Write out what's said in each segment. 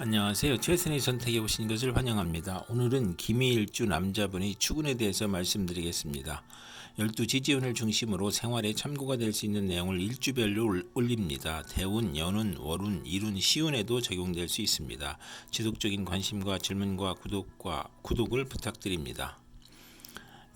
안녕하세요. 최선의 선택에 오신 것을 환영합니다. 오늘은 김해일주 남자분의 추군에 대해서 말씀드리겠습니다. 12지지운을 중심으로 생활에 참고가 될 수 있는 내용을 일주별로 올립니다. 대운, 연운, 월운, 일운, 시운에도 적용될 수 있습니다. 지속적인 관심과 질문과 구독을 부탁드립니다.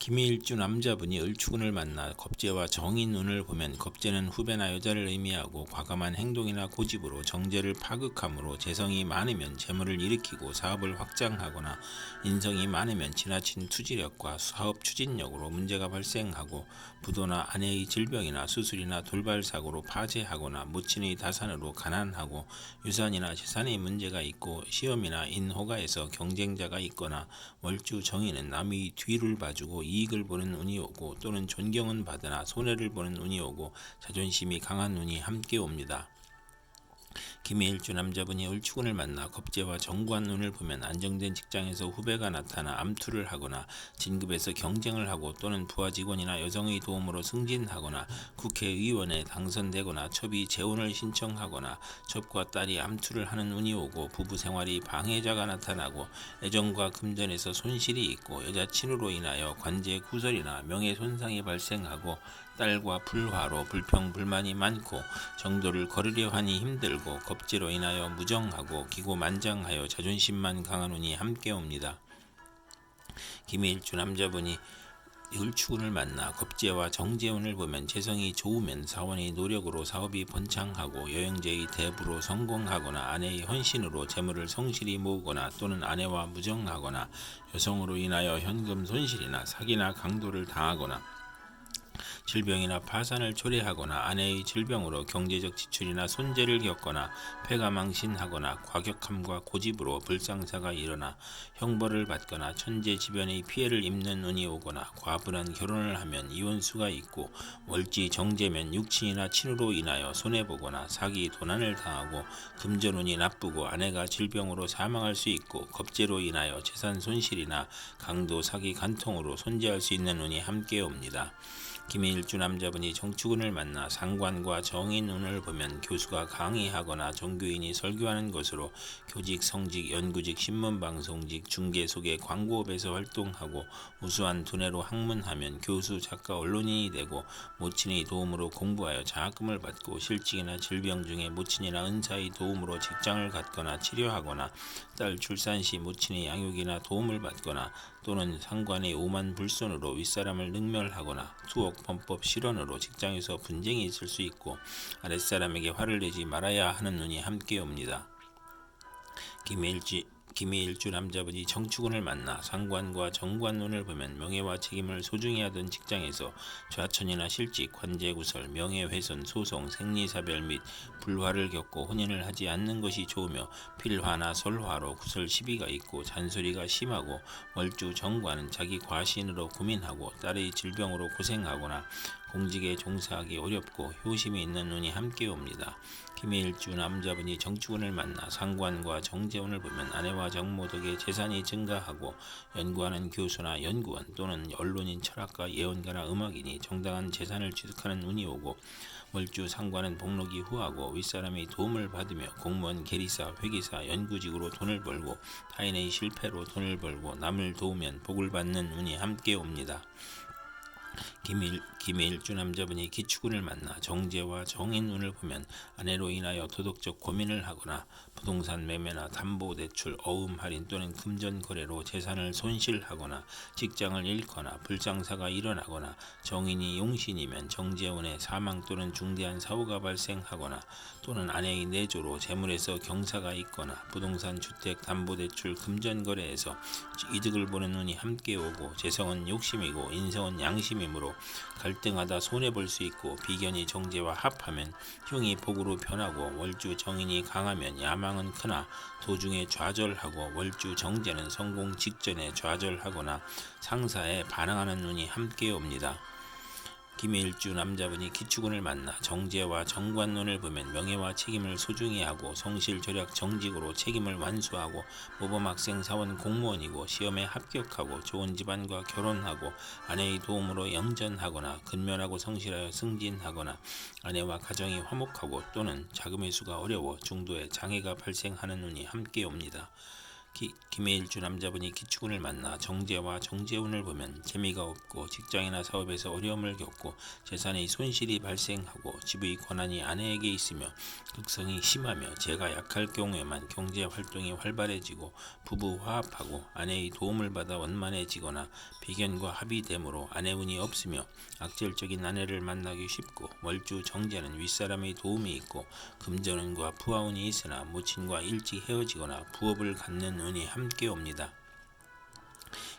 김해일주 남자분이 을추군을 만나 겁재와 정인운을 보면 겁재는 후배나 여자를 의미하고 과감한 행동이나 고집으로 정제를 파극함으로 재성이 많으면 재물을 일으키고 사업을 확장하거나 인성이 많으면 지나친 투지력과 사업 추진력으로 문제가 발생하고 부도나 아내의 질병이나 수술이나 돌발사고로 파재하거나 모친의 다산으로 가난하고 유산이나 재산의 문제가 있고 시험이나 인허가에서 경쟁자가 있거나 월주 정인은 남의 뒤를 봐주고 이익을 보는 운이 오고 또는 존경은 받으나 손해를 보는 운이 오고 자존심이 강한 운이 함께 옵니다. 김해일주 남자분이 을추군을 만나 겁재와 정관운을 보면 안정된 직장에서 후배가 나타나 암투를 하거나 진급에서 경쟁을 하고 또는 부하 직원이나 여성의 도움으로 승진하거나 국회의원에 당선되거나 첩이 재혼을 신청하거나 첩과 딸이 암투를 하는 운이 오고 부부 생활이 방해자가 나타나고 애정과 금전에서 손실이 있고 여자친으로 인하여 관제 구설이나 명예 손상이 발생하고 딸과 불화로 불평불만이 많고 정도를 거르려 하니 힘들고 겁재로 인하여 무정하고 기고만장하여 자존심만 강한 운이 함께 옵니다. 김해일주 남자분이 을추군을 만나 겁재와 정재운을 보면 재성이 좋으면 사원의 노력으로 사업이 번창하고 여행제의 대부로 성공하거나 아내의 헌신으로 재물을 성실히 모으거나 또는 아내와 무정하거나 여성으로 인하여 현금 손실이나 사기나 강도를 당하거나 질병이나 파산을 초래하거나 아내의 질병으로 경제적 지출이나 손재를 겪거나 폐가망신하거나 과격함과 고집으로 불상사가 일어나 형벌을 받거나 천재지변의 피해를 입는 운이 오거나 과분한 결혼을 하면 이혼수가 있고 월지 정제면 육친이나 친으로 인하여 손해보거나 사기 도난을 당하고 금전운이 나쁘고 아내가 질병으로 사망할 수 있고 겁재로 인하여 재산 손실이나 강도 사기 간통으로 손재할 수 있는 운이 함께 옵니다. 김해일주 남자분이 정축운을 만나 상관과 정인운을 보면 교수가 강의하거나 종교인이 설교하는 것으로 교직, 성직, 연구직, 신문방송직, 중개소개, 광고업에서 활동하고 우수한 두뇌로 학문하면 교수, 작가, 언론인이 되고 모친의 도움으로 공부하여 장학금을 받고 실직이나 질병 중에 모친이나 은사의 도움으로 직장을 갖거나 치료하거나 딸 출산 시 모친의 양육이나 도움을 받거나 또는 상관의 오만 불손으로 윗사람을 능멸하거나 투옥 범법 실언으로 직장에서 분쟁이 있을 수 있고 아랫사람에게 화를 내지 말아야 하는 운이 함께 옵니다. 김해일주 남자분이 정축운을 만나 상관과 정관운을 보면 명예와 책임을 소중히 하던 직장에서 좌천이나 실직, 관제구설, 명예훼손, 소송, 생리사별 및 불화를 겪고 혼인을 하지 않는 것이 좋으며 필화나 설화로 구설 시비가 있고 잔소리가 심하고 월주 정관은 자기 과신으로 고민하고 딸의 질병으로 고생하거나 공직에 종사하기 어렵고 효심이 있는 운이 함께 옵니다. 김해일주 남자분이 정축운을 만나 상관과 정재운을 보면 아내와 정모 덕에 재산이 증가하고 연구하는 교수나 연구원 또는 언론인, 철학가, 예언가나 음악인이 정당한 재산을 취득하는 운이 오고 월주 상관은 복록이 후하고 윗사람의 도움을 받으며 공무원, 계리사, 회계사, 연구직으로 돈을 벌고 타인의 실패로 돈을 벌고 남을 도우면 복을 받는 운이 함께 옵니다. 김해일주 남자분이 기축운을 만나 정제와 정인운을 보면 아내로 인하여 도덕적 고민을 하거나 부동산 매매나 담보대출, 어음 할인 또는 금전 거래로 재산을 손실하거나 직장을 잃거나 불상사가 일어나거나 정인이 용신이면 정재운의 사망 또는 중대한 사고가 발생하거나 또는 아내의 내조로 재물에서 경사가 있거나 부동산, 주택, 담보대출, 금전 거래에서 이득을 보는 운이 함께 오고 재성은 욕심이고 인성은 양심이므로 갈등하다 손해볼 수 있고 비견이 정제와 합하면 흉이 복으로 변하고 월주 정인이 강하면 야망은 크나 도중에 좌절하고 월주 정제는 성공 직전에 좌절하거나 상사에 반항하는 운이 함께 옵니다. 김해일주 남자분이 기축운을 만나 정제와 정관론을 보면 명예와 책임을 소중히 하고 성실 절약 정직으로 책임을 완수하고 모범학생 사원 공무원이고 시험에 합격하고 좋은 집안과 결혼하고 아내의 도움으로 영전하거나 근면하고 성실하여 승진하거나 아내와 가정이 화목하고 또는 자금의 수가 어려워 중도에 장애가 발생하는 운이 함께 옵니다. 김해일주 남자분이 기축운을 만나 정제와 정제운을 보면 재미가 없고 직장이나 사업에서 어려움을 겪고 재산의 손실이 발생하고 집의 권한이 아내에게 있으며 극성이 심하며 재가 약할 경우에만 경제 활동이 활발해지고 부부 화합하고 아내의 도움을 받아 원만해지거나 비견과 합의됨으로 아내운이 없으며 악질적인 아내를 만나기 쉽고 월주 정제는 윗사람의 도움이 있고 금전운과 부하운이 있으나 모친과 일찍 헤어지거나 부업을 갖는 운이 함께 옵니다.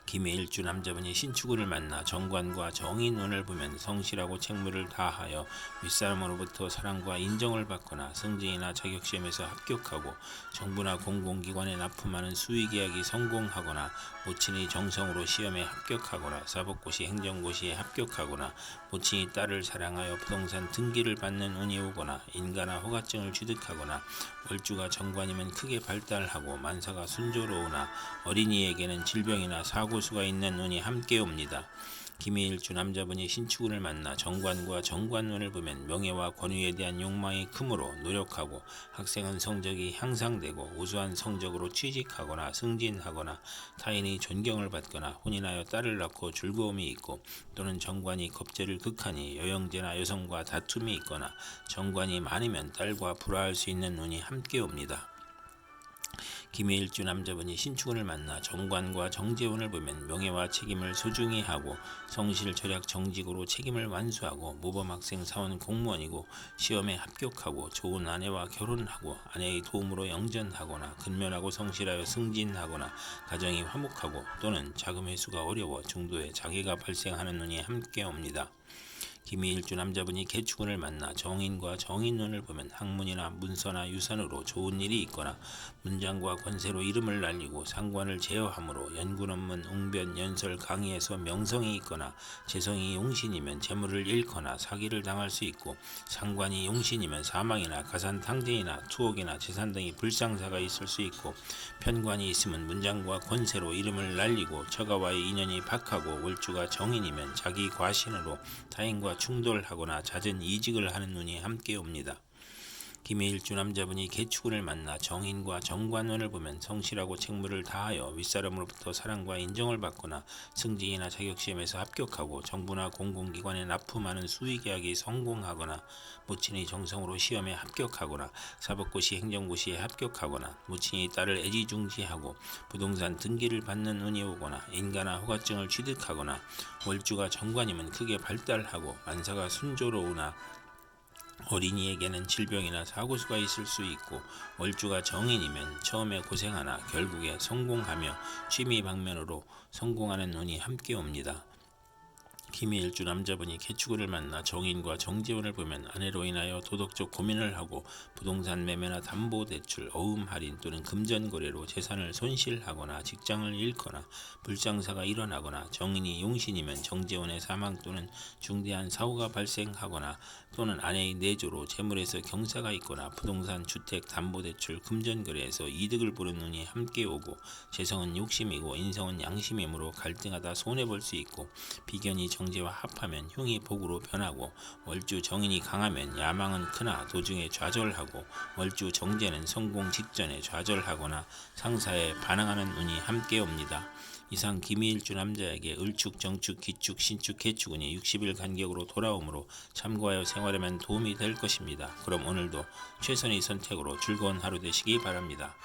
김해일주 남자분이 신축운을 만나 정관과 정인운을 보면 성실하고 책무를 다하여 윗사람으로부터 사랑과 인정을 받거나 승진이나 자격시험에서 합격하고 정부나 공공기관에 납품하는 수의계약이 성공하거나 모친이 정성으로 시험에 합격하거나 사법고시 행정고시에 합격하거나 모친이 딸을 사랑하여 부동산 등기를 받는 운이 오거나 인가나 허가증을 취득하거나 월주가 정관이면 크게 발달하고 만사가 순조로우나 어린이에게는 질병이나 사고수가 있는 운이 함께 옵니다. 김해일주 남자분이 신축운을 만나 정관과 정관운을 보면 명예와 권위에 대한 욕망이 크므로 노력하고 학생은 성적이 향상되고 우수한 성적으로 취직하거나 승진하거나 타인의 존경을 받거나 혼인하여 딸을 낳고 즐거움이 있고 또는 정관이 겁재를 극하니 여영제나 여성과 다툼이 있거나 정관이 많으면 딸과 불화할 수 있는 운이 함께 옵니다. 김해일주 남자분이 신축운을 만나 정관과 정제운을 보면 명예와 책임을 소중히 하고 성실 절약 정직으로 책임을 완수하고 모범학생 사원 공무원이고 시험에 합격하고 좋은 아내와 결혼하고 아내의 도움으로 영전하거나 근면하고 성실하여 승진하거나 가정이 화목하고 또는 자금 회수가 어려워 중도에 장애가 발생하는 운이 함께 옵니다. 김해일주 남자분이 개축운을 만나 정인과 정인운을 보면 학문이나 문서나 유산으로 좋은 일이 있거나 문장과 권세로 이름을 날리고 상관을 제어함으로 연구논문, 웅변, 연설, 강의에서 명성이 있거나 재성이 용신이면 재물을 잃거나 사기를 당할 수 있고 상관이 용신이면 사망이나 가산탕진이나 투옥이나 재산 등의 불상사가 있을 수 있고 편관이 있으면 문장과 권세로 이름을 날리고 처가와의 인연이 박하고 월주가 정인이면 자기 과신으로 타인과 충돌하거나 잦은 이직을 하는 눈이 함께 옵니다. 김해일주 남자분이 개축운을 만나 정인과 정관운을 보면 성실하고 책무를 다하여 윗사람으로부터 사랑과 인정을 받거나 승진이나 자격시험에서 합격하고 정부나 공공기관에 납품하는 수의계약이 성공하거나 모친이 정성으로 시험에 합격하거나 사법고시 행정고시에 합격하거나 모친이 딸을 애지중지하고 부동산 등기를 받는 운이 오거나 인가나 허가증을 취득하거나 월주가 정관이면 크게 발달하고 만사가 순조로우나 어린이에게는 질병이나 사고수가 있을 수 있고 월주가 정인이면 처음에 고생하나 결국에 성공하며 취미 방면으로 성공하는 운이 함께 옵니다. 김해일주 남자분이 개축운을 만나 정인과 정제운을 보면 아내로 인하여 도덕적 고민을 하고 부동산 매매나 담보대출, 어음 할인 또는 금전거래로 재산을 손실하거나 직장을 잃거나 불장사가 일어나거나 정인이 용신이면 정제운의 사망 또는 중대한 사고가 발생하거나 또는 아내의 내조로 재물에서 경사가 있거나 부동산, 주택, 담보대출, 금전거래에서 이득을 보는 운이 함께 오고 재성은 욕심이고 인성은 양심이므로 갈등하다 손해볼 수 있고 비견이 정제와 합하면 흉이 복으로 변하고 월주 정인이 강하면 야망은 크나 도중에 좌절하고 월주 정제는 성공 직전에 좌절하거나 상사에 반항하는 운이 함께 옵니다. 이상 김해일주 남자에게 을축, 정축, 기축, 신축, 개축운이 60일 간격으로 돌아오므로 참고하여 생활하면 도움이 될 것입니다. 그럼 오늘도 최선의 선택으로 즐거운 하루 되시기 바랍니다.